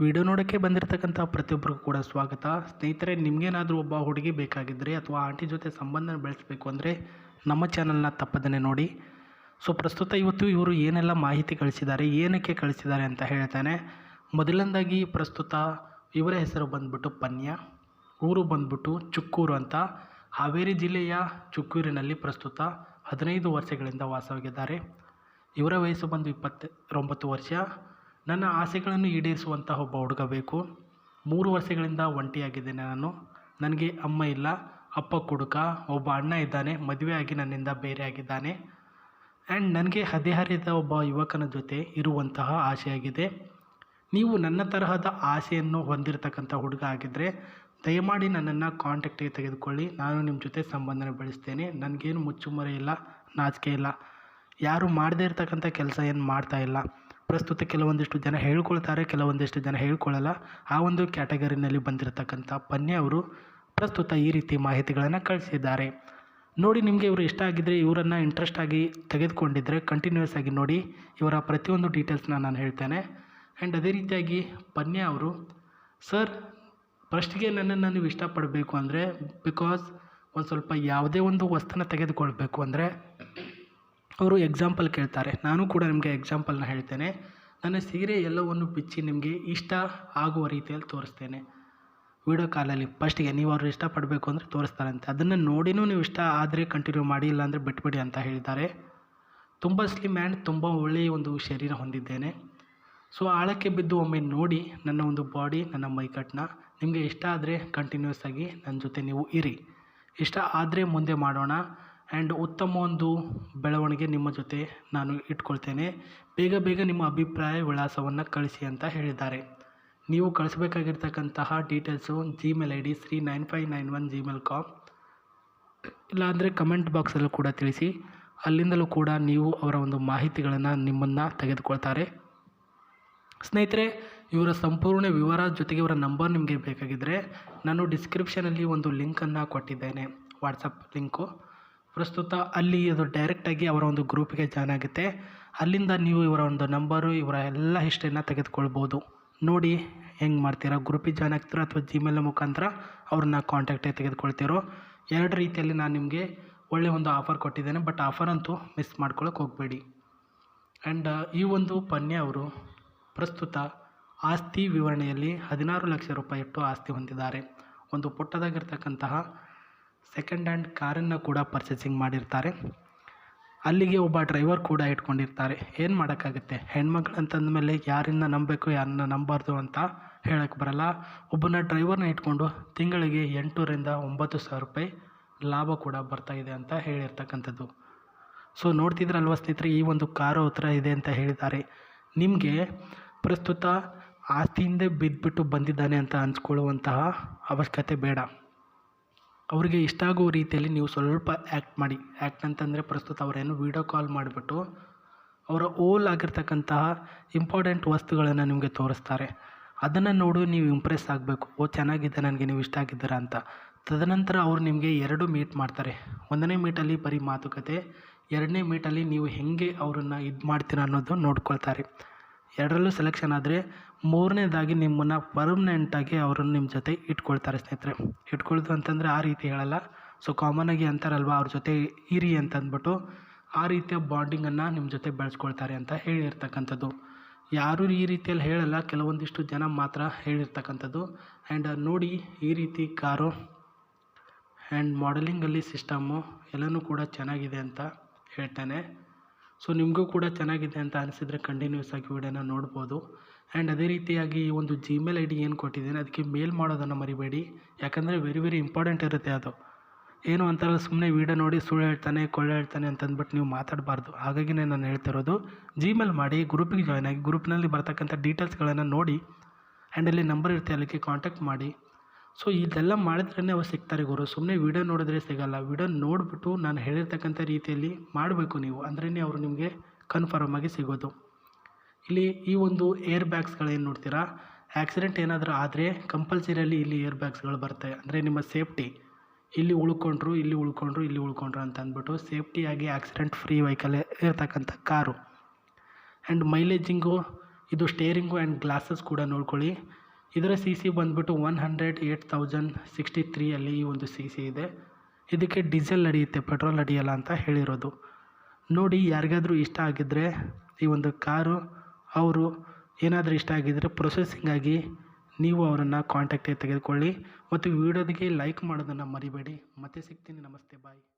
Video ನೋಡೋಕ್ಕೆ ಬಂದಿರತಕ್ಕಂಥ ಪ್ರತಿಯೊಬ್ಬರಿಗೂ ಕೂಡ ಸ್ವಾಗತ. ಸ್ನೇಹಿತರೆ, ನಿಮಗೇನಾದರೂ ಒಬ್ಬ ಹುಡುಗಿ ಬೇಕಾಗಿದ್ದರೆ ಅಥವಾ ಆಂಟಿ ಜೊತೆ ಸಂಬಂಧ ಬೆಳೆಸಬೇಕು ಅಂದರೆ ನಮ್ಮ ಚಾನಲ್ನ ತಪ್ಪದೇ ನೋಡಿ. ಸೊ ಪ್ರಸ್ತುತ ಇವತ್ತು ಇವರು ಏನೆಲ್ಲ ಮಾಹಿತಿ ಕಳಿಸಿದ್ದಾರೆ, ಏನಕ್ಕೆ ಕಳಿಸಿದ್ದಾರೆ ಅಂತ ಹೇಳ್ತಾನೆ. ಮೊದಲನೇದಾಗಿ ಪ್ರಸ್ತುತ ಇವರ ಹೆಸರು ಬಂದ್ಬಿಟ್ಟು ಪನ್ಯ, ಊರು ಬಂದ್ಬಿಟ್ಟು ಚುಕ್ಕೂರು ಅಂತ. ಹಾವೇರಿ ಜಿಲ್ಲೆಯ ಚುಕ್ಕೂರಿನಲ್ಲಿ ಪ್ರಸ್ತುತ 15 ವರ್ಷಗಳಿಂದ ವಾಸವಾಗಿದ್ದಾರೆ. ಇವರ ವಯಸ್ಸು ಬಂದು 29 ವರ್ಷ. ನನ್ನ ಆಸೆಗಳನ್ನು ಈಡೇರಿಸುವಂತಹ ಒಬ್ಬ ಹುಡುಗ ಬೇಕು. 3 ವರ್ಷಗಳಿಂದ ಒಂಟಿಯಾಗಿದ್ದೇನೆ ನಾನು. ನನಗೆ ಅಮ್ಮ ಇಲ್ಲ, ಅಪ್ಪ ಕುಡುಕ, ಒಬ್ಬ ಅಣ್ಣ ಇದ್ದಾನೆ, ಮದುವೆ ಆಗಿ ನನ್ನಿಂದ ಬೇರೆ ಆಗಿದ್ದಾನೆ. ಆ್ಯಂಡ್ ನನಗೆ ಹದಿಹರೆಯದ ಒಬ್ಬ ಯುವಕನ ಜೊತೆ ಇರುವಂತಹ ಆಸೆಯಾಗಿದೆ. ನೀವು ನನ್ನ ತರಹದ ಆಸೆಯನ್ನು ಹೊಂದಿರತಕ್ಕಂಥ ಹುಡುಗ ಆಗಿದ್ದರೆ ದಯಮಾಡಿ ನನ್ನನ್ನು ಕಾಂಟ್ಯಾಕ್ಟಿಗೆ ತೆಗೆದುಕೊಳ್ಳಿ. ನಾನು ನಿಮ್ಮ ಜೊತೆ ಸಂಬಂಧನ ಬೆಳೆಸ್ತೇನೆ. ನನಗೇನು ಮುಚ್ಚುಮರೆ ಇಲ್ಲ, ನಾಚಿಕೆ ಇಲ್ಲ. ಯಾರು ಮಾಡದೇ ಇರತಕ್ಕಂಥ ಕೆಲಸ ಏನು ಮಾಡ್ತಾ ಇಲ್ಲ. ಪ್ರಸ್ತುತ ಕೆಲವೊಂದಿಷ್ಟು ಜನ ಹೇಳ್ಕೊಳ್ತಾರೆ, ಕೆಲವೊಂದಿಷ್ಟು ಜನ ಹೇಳ್ಕೊಳ್ಳಲ್ಲ. ಆ ಒಂದು ಕ್ಯಾಟಗರಿನಲ್ಲಿ ಬಂದಿರತಕ್ಕಂಥ ಪನ್ಯ ಅವರು ಪ್ರಸ್ತುತ ಈ ರೀತಿ ಮಾಹಿತಿಗಳನ್ನು ಕಳಿಸಿದ್ದಾರೆ. ನೋಡಿ, ನಿಮಗೆ ಇವರು ಇಷ್ಟ ಆಗಿದ್ದರೆ, ಇವರನ್ನು ಇಂಟ್ರೆಸ್ಟ್ ಆಗಿ ತೆಗೆದುಕೊಂಡಿದ್ದರೆ ಕಂಟಿನ್ಯೂಸ್ ಆಗಿ ನೋಡಿ. ಇವರ ಪ್ರತಿಯೊಂದು ಡೀಟೇಲ್ಸ್ನ ನಾನು ಹೇಳ್ತೇನೆ. ಆ್ಯಂಡ್ ಅದೇ ರೀತಿಯಾಗಿ ಪನ್ಯ ಅವರು, ಸರ್ ಫಸ್ಟಿಗೆ ನನ್ನನ್ನು ನೀವು ಇಷ್ಟಪಡಬೇಕು ಅಂದರೆ, ಬಿಕಾಸ್ ಒಂದು ಸ್ವಲ್ಪ ಯಾವುದೇ ಒಂದು ವಸ್ತುನ ತೆಗೆದುಕೊಳ್ಬೇಕು ಅಂದರೆ ಅವರು ಎಕ್ಸಾಂಪಲ್ ಕೇಳ್ತಾರೆ. ನಾನು ಕೂಡ ನಿಮಗೆ ಎಕ್ಸಾಂಪಲ್ನ ಹೇಳ್ತೇನೆ. ನನ್ನ ಸೀರೆ ಎಲ್ಲವನ್ನು ಬಿಚ್ಚಿ ನಿಮಗೆ ಇಷ್ಟ ಆಗುವ ರೀತಿಯಲ್ಲಿ ತೋರಿಸ್ತೇನೆ ವಿಡಿಯೋ ಕಾಲಲ್ಲಿ. ಫಸ್ಟಿಗೆ ನೀವು ಅವ್ರು ಇಷ್ಟಪಡಬೇಕು ಅಂದರೆ ತೋರಿಸ್ತಾರಂತೆ. ಅದನ್ನು ನೋಡಿನೂ ನೀವು ಇಷ್ಟ ಆದರೆ ಕಂಟಿನ್ಯೂ ಮಾಡಿ, ಇಲ್ಲಾಂದರೆ ಬಿಟ್ಬಿಡಿ ಅಂತ ಹೇಳಿದ್ದಾರೆ. ತುಂಬ ಸ್ಲಿಮ್ ಆ್ಯಂಡ್ ತುಂಬ ಒಳ್ಳೆಯ ಒಂದು ಶರೀರ ಹೊಂದಿದ್ದೇನೆ. ಸೊ ಆಳಕ್ಕೆ ಬಿದ್ದು ಒಮ್ಮೆ ನೋಡಿ ನನ್ನ ಒಂದು ಬಾಡಿ, ನನ್ನ ಮೈಕಟ್ಟನ್ನ. ನಿಮಗೆ ಇಷ್ಟ ಆದರೆ ಕಂಟಿನ್ಯೂಸ್ ಆಗಿ ನನ್ನ ಜೊತೆ ನೀವು ಇರಿ. ಇಷ್ಟ ಆದರೆ ಮುಂದೆ ಮಾಡೋಣ. ಆ್ಯಂಡ್ ಉತ್ತಮ ಒಂದು ಬೆಳವಣಿಗೆ ನಿಮ್ಮ ಜೊತೆ ನಾನು ಇಟ್ಕೊಳ್ತೇನೆ. ಬೇಗ ನಿಮ್ಮ ಅಭಿಪ್ರಾಯ ವಿಳಾಸವನ್ನು ಕಳಿಸಿ ಅಂತ ಹೇಳಿದ್ದಾರೆ. ನೀವು ಕಳಿಸ್ಬೇಕಾಗಿರ್ತಕ್ಕಂತಹ ಡೀಟೇಲ್ಸು Gmail ID sri9591@gmail.com, ಇಲ್ಲಾಂದರೆ ಕಮೆಂಟ್ ಬಾಕ್ಸಲ್ಲೂ ಕೂಡ ತಿಳಿಸಿ. ಅಲ್ಲಿಂದಲೂ ಕೂಡ ನೀವು ಅವರ ಒಂದು ಮಾಹಿತಿಗಳನ್ನು ನಿಮ್ಮನ್ನು ತೆಗೆದುಕೊಳ್ತಾರೆ. ಸ್ನೇಹಿತರೆ, ಇವರ ಸಂಪೂರ್ಣ ವಿವರ ಜೊತೆಗೆ ಇವರ ನಂಬರ್ ನಿಮಗೆ ಬೇಕಾಗಿದ್ದರೆ ನಾನು ಡಿಸ್ಕ್ರಿಪ್ಷನಲ್ಲಿ ಒಂದು ಲಿಂಕನ್ನು ಕೊಟ್ಟಿದ್ದೇನೆ, ವಾಟ್ಸಪ್ ಲಿಂಕು. ಪ್ರಸ್ತುತ ಅಲ್ಲಿ ಅದು ಡೈರೆಕ್ಟಾಗಿ ಅವರ ಒಂದು ಗ್ರೂಪಿಗೆ ಜಾಯ್ನ್ ಆಗುತ್ತೆ. ಅಲ್ಲಿಂದ ನೀವು ಇವರ ಒಂದು ನಂಬರು, ಇವರ ಎಲ್ಲ ಹಿಸ್ಟ್ರಿನ ತೆಗೆದುಕೊಳ್ಬೋದು. ನೋಡಿ ಹೆಂಗೆ ಮಾಡ್ತೀರಾ, ಗ್ರೂಪಿಗೆ ಜಾಯ್ನ್ ಆಗ್ತೀರಾ ಅಥವಾ ಜಿಮೇಲ್ ಮುಖಾಂತರ ಅವ್ರನ್ನ ಕಾಂಟ್ಯಾಕ್ಟಾಗಿ ತೆಗೆದುಕೊಳ್ತೀರೋ. 2 ರೀತಿಯಲ್ಲಿ ನಾನು ನಿಮಗೆ ಒಳ್ಳೆಯ ಒಂದು ಆಫರ್ ಕೊಟ್ಟಿದ್ದೇನೆ. ಬಟ್ ಆಫರ್ ಅಂತೂ ಮಿಸ್ ಮಾಡ್ಕೊಳ್ಳೋಕೆ ಹೋಗಬೇಡಿ. ಆ್ಯಂಡ್ ಈ ಒಂದು ಪನ್ಯ ಅವರು ಪ್ರಸ್ತುತ ಆಸ್ತಿ ವಿವರಣೆಯಲ್ಲಿ 16 ಲಕ್ಷ ರೂಪಾಯಿ ಇಟ್ಟು ಆಸ್ತಿ ಹೊಂದಿದ್ದಾರೆ. ಒಂದು ಪುಟ್ಟದಾಗಿರ್ತಕ್ಕಂತಹ ಸೆಕೆಂಡ್ ಹ್ಯಾಂಡ್ ಕಾರನ್ನು ಕೂಡ ಪರ್ಚೇಸಿಂಗ್ ಮಾಡಿರ್ತಾರೆ. ಅಲ್ಲಿಗೆ ಒಬ್ಬ ಡ್ರೈವರ್ ಕೂಡ ಇಟ್ಕೊಂಡಿರ್ತಾರೆ. ಏನು ಮಾಡೋಕ್ಕಾಗುತ್ತೆ, ಹೆಣ್ಮಕ್ಳು ಅಂತಂದಮೇಲೆ ಯಾರನ್ನ ನಂಬಬೇಕು ಯಾರನ್ನ ನಂಬಾರ್ದು ಅಂತ ಹೇಳೋಕ್ಕೆ ಬರಲ್ಲ. ಒಬ್ಬನ ಡ್ರೈವರ್ನ ಇಟ್ಕೊಂಡು ತಿಂಗಳಿಗೆ 8,000ರಿಂದ 9,000 ರೂಪಾಯಿ ಲಾಭ ಕೂಡ ಬರ್ತಾಯಿದೆ ಅಂತ ಹೇಳಿರ್ತಕ್ಕಂಥದ್ದು. ಸೊ ನೋಡ್ತಿದ್ರಲ್ವ ಸ್ನೇಹಿತರೆ, ಈ ಒಂದು ಕಾರು ಹತ್ರ ಇದೆ ಅಂತ ಹೇಳಿದ್ದಾರೆ. ನಿಮಗೆ ಪ್ರಸ್ತುತ ಆಸ್ತಿಯಿಂದ ಬಿದ್ದುಬಿಟ್ಟು ಬಂದಿದ್ದಾನೆ ಅಂತ ಹಂಚ್ಕೊಳ್ಳುವಂತಹ ಅವಶ್ಯಕತೆ ಬೇಡ. ಅವರಿಗೆ ಇಷ್ಟ ಆಗೋ ರೀತಿಯಲ್ಲಿ ನೀವು ಸ್ವಲ್ಪ ಆ್ಯಕ್ಟ್ ಮಾಡಿ. ಆ್ಯಕ್ಟ್ ಅಂತಂದರೆ ಪ್ರಸ್ತುತ ಅವರೇನು ವೀಡಿಯೋ ಕಾಲ್ ಮಾಡಿಬಿಟ್ಟು ಅವರ ಓಲ್ ಆಗಿರ್ತಕ್ಕಂತಹ ಇಂಪಾರ್ಟೆಂಟ್ ವಸ್ತುಗಳನ್ನು ನಿಮಗೆ ತೋರಿಸ್ತಾರೆ. ಅದನ್ನು ನೋಡು ನೀವು ಇಂಪ್ರೆಸ್ ಆಗಬೇಕು. ಓ ಚೆನ್ನಾಗಿದೆ, ನನಗೆ ನೀವು ಇಷ್ಟ ಆಗಿದ್ದೀರಾ ಅಂತ. ತದನಂತರ ಅವರು ನಿಮಗೆ 2 ಮೀಟ್ ಮಾಡ್ತಾರೆ. 1ನೇ ಮೀಟಲ್ಲಿ ಬರೀ ಮಾತುಕತೆ, 2ನೇ ಮೀಟಲ್ಲಿ ನೀವು ಹೇಗೆ ಅವರನ್ನು ಇದು ಮಾಡ್ತೀರಾ ಅನ್ನೋದು ನೋಡ್ಕೊಳ್ತಾರೆ. 2ರಲ್ಲೂ ಸೆಲೆಕ್ಷನ್ ಆದರೆ 3ನೇದಾಗಿ ನಿಮ್ಮನ್ನು ಪರ್ಮನೆಂಟಾಗಿ ಅವರನ್ನು ನಿಮ್ಮ ಜೊತೆ ಇಟ್ಕೊಳ್ತಾರೆ. ಸ್ನೇಹಿತರೆ, ಇಟ್ಕೊಳ್ತು ಅಂತಂದರೆ ಆ ರೀತಿ ಹೇಳಲ್ಲ. ಸೊ ಕಾಮನಾಗಿ ಅಂತಾರಲ್ವ, ಅವ್ರ ಜೊತೆ ಇರಿ ಅಂತಂದ್ಬಿಟ್ಟು ಆ ರೀತಿಯ ಬಾಂಡಿಂಗನ್ನು ನಿಮ್ಮ ಜೊತೆ ಬೆಳೆಸ್ಕೊಳ್ತಾರೆ ಅಂತ ಹೇಳಿರ್ತಕ್ಕಂಥದ್ದು. ಯಾರೂ ಈ ರೀತಿಯಲ್ಲಿ ಹೇಳಲ್ಲ, ಕೆಲವೊಂದಿಷ್ಟು ಜನ ಮಾತ್ರ ಹೇಳಿರ್ತಕ್ಕಂಥದ್ದು. ಆ್ಯಂಡ್ ನೋಡಿ, ಈ ರೀತಿ ಕಾರು ಆ್ಯಂಡ್ ಮಾಡೆಲಿಂಗಲ್ಲಿ ಸಿಸ್ಟಮ್ಮು ಎಲ್ಲನೂ ಕೂಡ ಚೆನ್ನಾಗಿದೆ ಅಂತ ಹೇಳ್ತಾನೆ. ಸೊ ನಿಮಗೂ ಕೂಡ ಚೆನ್ನಾಗಿದೆ ಅಂತ ಅನಿಸಿದರೆ ಕಂಟಿನ್ಯೂಸ್ ಆಗಿ ವಿಡಿಯೋನ ನೋಡ್ಬೋದು. ಆ್ಯಂಡ್ ಅದೇ ರೀತಿಯಾಗಿ ಈ ಒಂದು Gmail ID ಏನು ಕೊಟ್ಟಿದ್ದೀನಿ ಅದಕ್ಕೆ ಮೇಲ್ ಮಾಡೋದನ್ನು ಮರಿಬೇಡಿ. ಯಾಕಂದರೆ ವೆರಿ ಇಂಪಾರ್ಟೆಂಟ್ ಇರುತ್ತೆ ಅದು. ಏನು ಅಂತಾರಲ್ಲ, ಸುಮ್ಮನೆ ವೀಡಿಯೋ ನೋಡಿ ಸುಳ್ಳು ಹೇಳ್ತಾನೆ ಕೊಳ್ಳೆ ಹೇಳ್ತಾನೆ ಅಂತಂದ್ಬಿಟ್ಟು ನೀವು ಮಾತಾಡಬಾರ್ದು. ಹಾಗಾಗಿನೇ ನಾನು ಹೇಳ್ತಿರೋದು, Gmail ಮಾಡಿ, ಗ್ರೂಪಿಗೆ ಜಾಯ್ನ್ ಆಗಿ, ಗ್ರೂಪ್ನಲ್ಲಿ ಬರ್ತಕ್ಕಂಥ ಡೀಟೇಲ್ಸ್ಗಳನ್ನು ನೋಡಿ. ಆ್ಯಂಡ್ ಅಲ್ಲಿ ನಂಬರ್ ಇರುತ್ತೆ, ಅಲ್ಲಿಗೆ ಕಾಂಟ್ಯಾಕ್ಟ್ ಮಾಡಿ. ಸೊ ಇದೆಲ್ಲ ಮಾಡಿದ್ರೇ ಅವ್ರು ಸಿಗ್ತಾರೆ ಗುರು. ಸುಮ್ಮನೆ ವೀಡಿಯೋ ನೋಡಿದ್ರೆ ಸಿಗಲ್ಲ. ವೀಡಿಯೋ ನೋಡಿಬಿಟ್ಟು ನಾನು ಹೇಳಿರ್ತಕ್ಕಂಥ ರೀತಿಯಲ್ಲಿ ಮಾಡಬೇಕು ನೀವು, ಅಂದ್ರೇ ಅವರು ನಿಮಗೆ ಕನ್ಫರ್ಮ್ ಆಗಿ ಸಿಗೋದು. ಇಲ್ಲಿ ಈ ಒಂದು ಏರ್ ಬ್ಯಾಗ್ಸ್ಗಳೇನು ನೋಡ್ತೀರಾ, ಆ್ಯಕ್ಸಿಡೆಂಟ್ ಏನಾದರೂ ಆದರೆ ಕಂಪಲ್ಸರಿಯಲ್ಲಿ ಇಲ್ಲಿ ಏರ್ ಬ್ಯಾಗ್ಸ್ಗಳು ಬರ್ತವೆ. ಅಂದರೆ ನಿಮ್ಮ ಸೇಫ್ಟಿ, ಇಲ್ಲಿ ಉಳ್ಕೊಂಡ್ರು ಅಂತ ಅಂದ್ಬಿಟ್ಟು ಸೇಫ್ಟಿಯಾಗಿ ಆಕ್ಸಿಡೆಂಟ್ ಫ್ರೀ ವೆಹಿಕಲ್ ಇರ್ತಕ್ಕಂಥ ಕಾರು. ಆ್ಯಂಡ್ ಮೈಲೇಜಿಂಗು ಇದು ಸ್ಟೇರಿಂಗು ಆ್ಯಂಡ್ ಗ್ಲಾಸಸ್ ಕೂಡ ನೋಡ್ಕೊಳ್ಳಿ. ಇದರ ಸಿ ಸಿ ಬಂದುಬಿಟ್ಟು 108,063 ಅಲ್ಲಿ ಈ ಒಂದು ಸಿ ಸಿ ಇದೆ. ಇದಕ್ಕೆ ಡೀಸೆಲ್ ನಡೆಯುತ್ತೆ, ಪೆಟ್ರೋಲ್ ನಡೆಯಲ್ಲ ಅಂತ ಹೇಳಿರೋದು. ನೋಡಿ, ಯಾರಿಗಾದರೂ ಇಷ್ಟ ಆಗಿದ್ದರೆ ಈ ಒಂದು ಕಾರು ಅವರು ಏನಾದರೂ ಇಷ್ಟ ಆಗಿದ್ದರೆ ಪ್ರೊಸೆಸಿಂಗಾಗಿ ನೀವು ಅವರನ್ನು ಕಾಂಟ್ಯಾಕ್ಟಿಗೆ ತೆಗೆದುಕೊಳ್ಳಿ ಮತ್ತು ವಿಡಿಯೋದಿಗೆ ಲೈಕ್ ಮಾಡೋದನ್ನು ಮರಿಬೇಡಿ. ಮತ್ತೆ ಸಿಗ್ತೀನಿ. ನಮಸ್ತೆ, ಬಾಯ್.